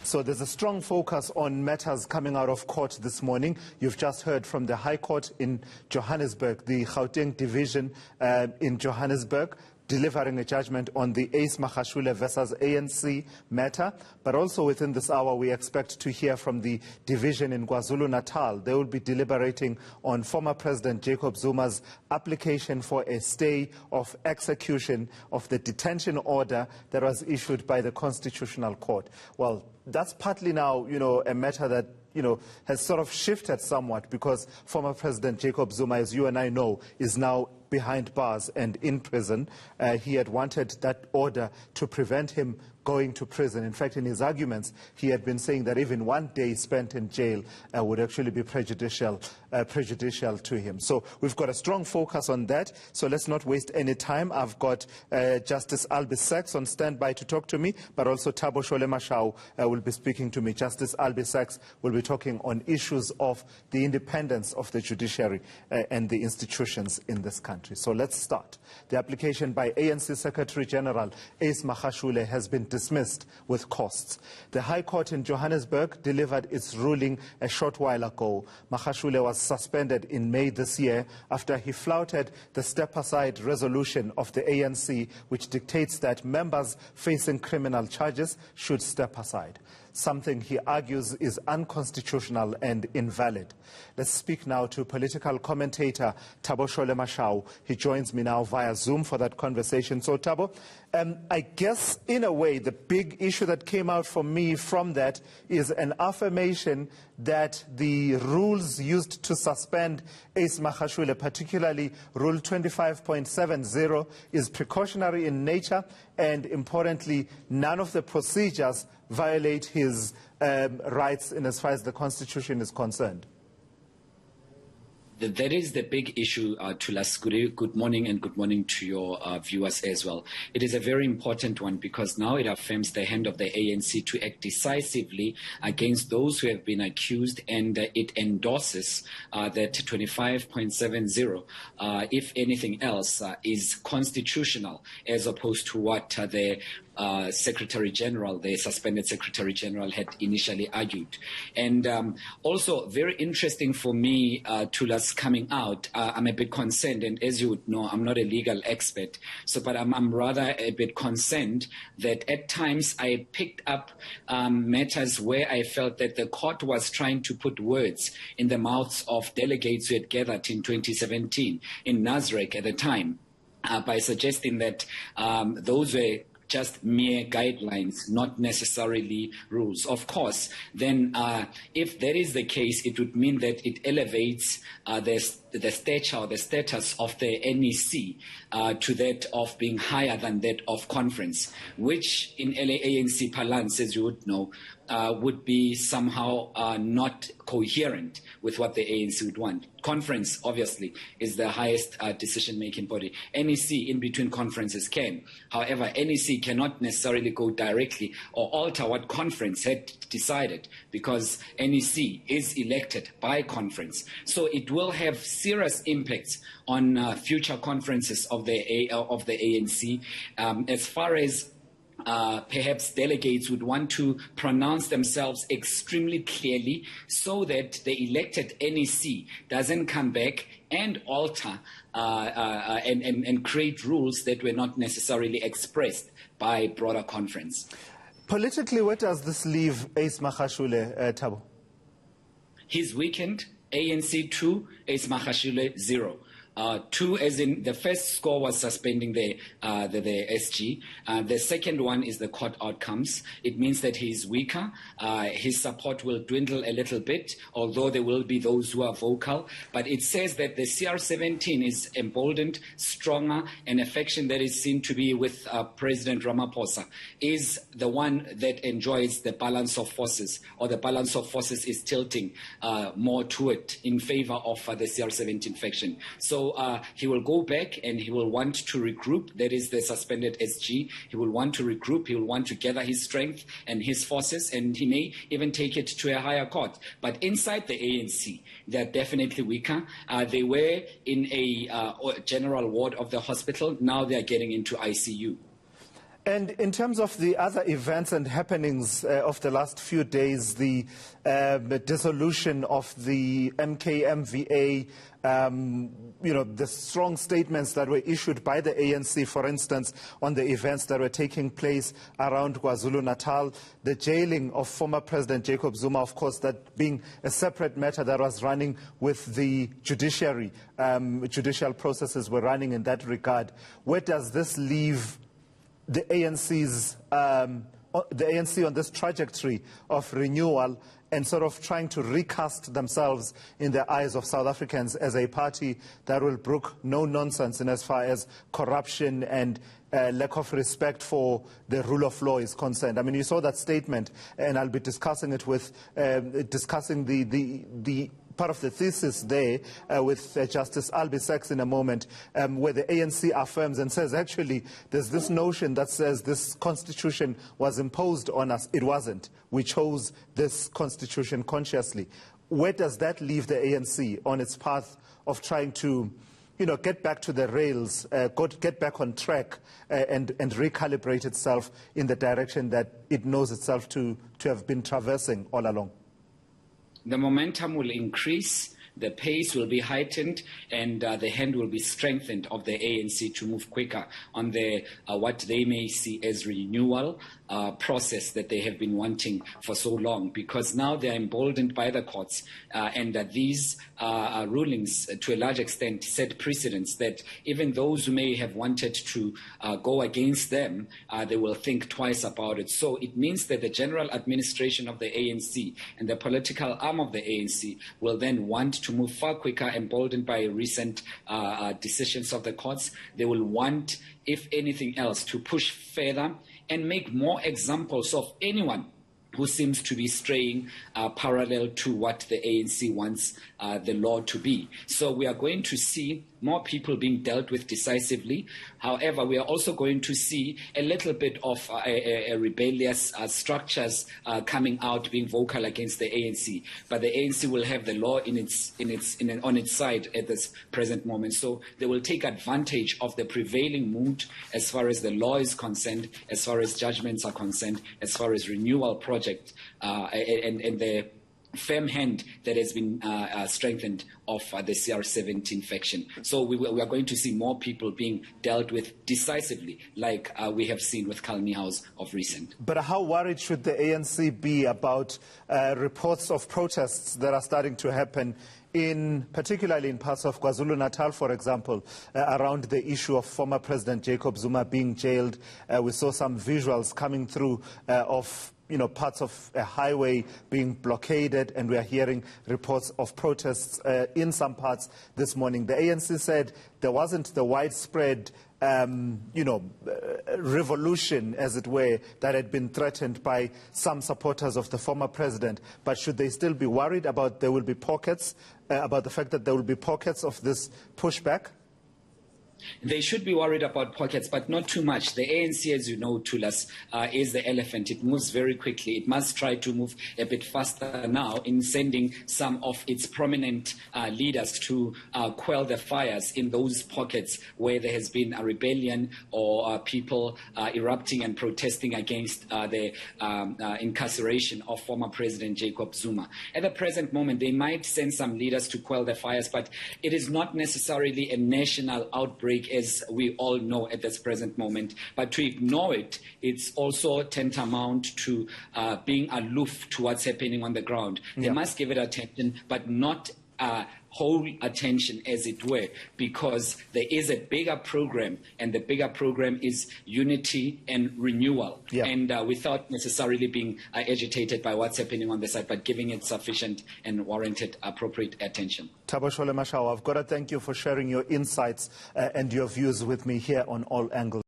So there's a strong focus on matters coming out of court this morning. You've just heard from the High Court in Johannesburg, the Gauteng Division in Johannesburg, delivering a judgment on the Ace Magashule versus ANC matter. But also within this hour, we expect to hear from the division in KwaZulu-Natal. They will be deliberating on former President Jacob Zuma's application for a stay of execution of the detention order that was issued by the Constitutional Court. Well, that's partly now, a matter that has sort of shifted somewhat, because former President Jacob Zuma, as you and I know, is now behind bars and in prison. He had wanted that order to prevent him going to prison. In fact, in his arguments, he had been saying that even one day spent in jail would actually be prejudicial to him. So we've got a strong focus on that. So let's not waste any time. I've got Justice Albie Sachs on standby to talk to me, but also Thabo Shole Mashao will be speaking to me. Justice Albie Sachs will be talking on issues of the independence of the judiciary and the institutions in this country. So let's start. The application by ANC Secretary-General Ace Magashule has been dismissed with costs. The High Court in Johannesburg delivered its ruling a short while ago. Magashule was suspended in May this year after he flouted the step-aside resolution of the ANC, which dictates that members facing criminal charges should step aside, something he argues is unconstitutional and invalid. Let's speak now to political commentator Thabo Shole Mashao. He joins me now via Zoom for that conversation. So Thabo, I guess in a way the big issue that came out for me from that is an affirmation that the rules used to suspend Ace Magashule, particularly Rule 25.70, is precautionary in nature, and importantly, none of the procedures violate his rights in as far as the Constitution is concerned. That is the big issue, Thulasizwe. Good morning, and good morning to your viewers as well. It is a very important one, because now it affirms the hand of the ANC to act decisively against those who have been accused, and it endorses that 25.70, if anything else, is constitutional, as opposed to what the Secretary-General, the suspended Secretary-General, had initially argued. And also very interesting for me, Thulas, coming out, I'm a bit concerned, and as you would know, I'm not a legal expert, but I'm rather a bit concerned that at times I picked up matters where I felt that the court was trying to put words in the mouths of delegates who had gathered in 2017 in Nasrec at the time, by suggesting that those were just mere guidelines, not necessarily rules. Of course, then if that is the case, it would mean that it elevates the stature or the status of the NEC to that of being higher than that of conference, which in ANC parlance, as you would know, would be somehow not coherent with what the ANC would want. Conference, obviously, is the highest decision-making body. NEC, in between conferences, can. However, NEC cannot necessarily go directly or alter what conference had decided, because NEC is elected by conference. So it will have serious impacts on future conferences of the ANC, as far as perhaps delegates would want to pronounce themselves extremely clearly, so that the elected NEC doesn't come back and alter and create rules that were not necessarily expressed by broader conference. Politically, where does this leave Ace Magashule, Thabo? He's weakened. ANC 2, Ace Magashule 0. 2 as in the first score was suspending the SG. The second one is the court outcomes. It means that he is weaker. His support will dwindle a little bit, although there will be those who are vocal. But it says that the CR17 is emboldened, stronger, and a faction that is seen to be with President Ramaphosa is the one that enjoys the balance of forces, or the balance of forces is tilting more to it in favor of the CR17 faction. So he will go back and he will want to regroup. That is the suspended SG. He will want to regroup. He will want to gather his strength and his forces, and he may even take it to a higher court. But inside the ANC, they're definitely weaker. They were in a general ward of the hospital. Now they're getting into ICU. And in terms of the other events and happenings of the last few days, the dissolution of the MKMVA, the strong statements that were issued by the ANC, for instance, on the events that were taking place around KwaZulu-Natal, the jailing of former President Jacob Zuma, of course, that being a separate matter that was running with the judiciary. Judicial processes were running in that regard. Where does this leave the ANC on this trajectory of renewal and sort of trying to recast themselves in the eyes of South Africans as a party that will brook no nonsense in as far as corruption and lack of respect for the rule of law is concerned? I mean, you saw that statement, and I'll be discussing it with discussing the part of the thesis there with Justice Albie Sachs in a moment, where the ANC affirms and says, actually, there's this notion that says this constitution was imposed on us. It wasn't. We chose this constitution consciously. Where does that leave the ANC on its path of trying to get back to the rails, get back on track and recalibrate itself in the direction that it knows itself to have been traversing all along? The momentum will increase, the pace will be heightened, and the hand will be strengthened of the ANC to move quicker on the what they may see as renewal process that they have been wanting for so long, because now they are emboldened by the courts, and that these rulings to a large extent set precedents that even those who may have wanted to go against them, they will think twice about it. So it means that the general administration of the ANC and the political arm of the ANC will then want to move far quicker, emboldened by recent decisions of the courts. They will want, if anything else, to push further and make more examples of anyone who seems to be straying parallel to what the ANC wants the law to be. So we are going to see more people being dealt with decisively. However, we are also going to see a little bit of rebellious structures coming out, being vocal against the ANC. But the ANC will have the law on its side at this present moment. So they will take advantage of the prevailing mood as far as the law is concerned, as far as judgments are concerned, as far as renewal project and the firm hand that has been strengthened of the CR17 faction. So we are going to see more people being dealt with decisively, like we have seen with Karl Niehaus of recent. But how worried should the ANC be about reports of protests that are starting to happen particularly in parts of KwaZulu-Natal, for example, around the issue of former President Jacob Zuma being jailed? We saw some visuals coming through of parts of a highway being blockaded, and we are hearing reports of protests in some parts this morning. The ANC said there wasn't the widespread revolution, as it were, that had been threatened by some supporters of the former president. But should they still be worried about there will be pockets, about the fact that there will be pockets of this pushback? They should be worried about pockets, but not too much. The ANC, as you know, Thulas, is the elephant. It moves very quickly. It must try to move a bit faster now in sending some of its prominent leaders to quell the fires in those pockets where there has been a rebellion or people erupting and protesting against the incarceration of former President Jacob Zuma. At the present moment, they might send some leaders to quell the fires, but it is not necessarily a national outbreak, as we all know at this present moment. But to ignore it, it's also tantamount to being aloof to what's happening on the ground. They must give it attention, but not whole attention, as it were, because there is a bigger program, and the bigger program is unity and renewal, and without necessarily being agitated by what's happening on the side, but giving it sufficient and warranted appropriate attention. Thabo Shole Mashao, I've got to thank you for sharing your insights and your views with me here on All Angles.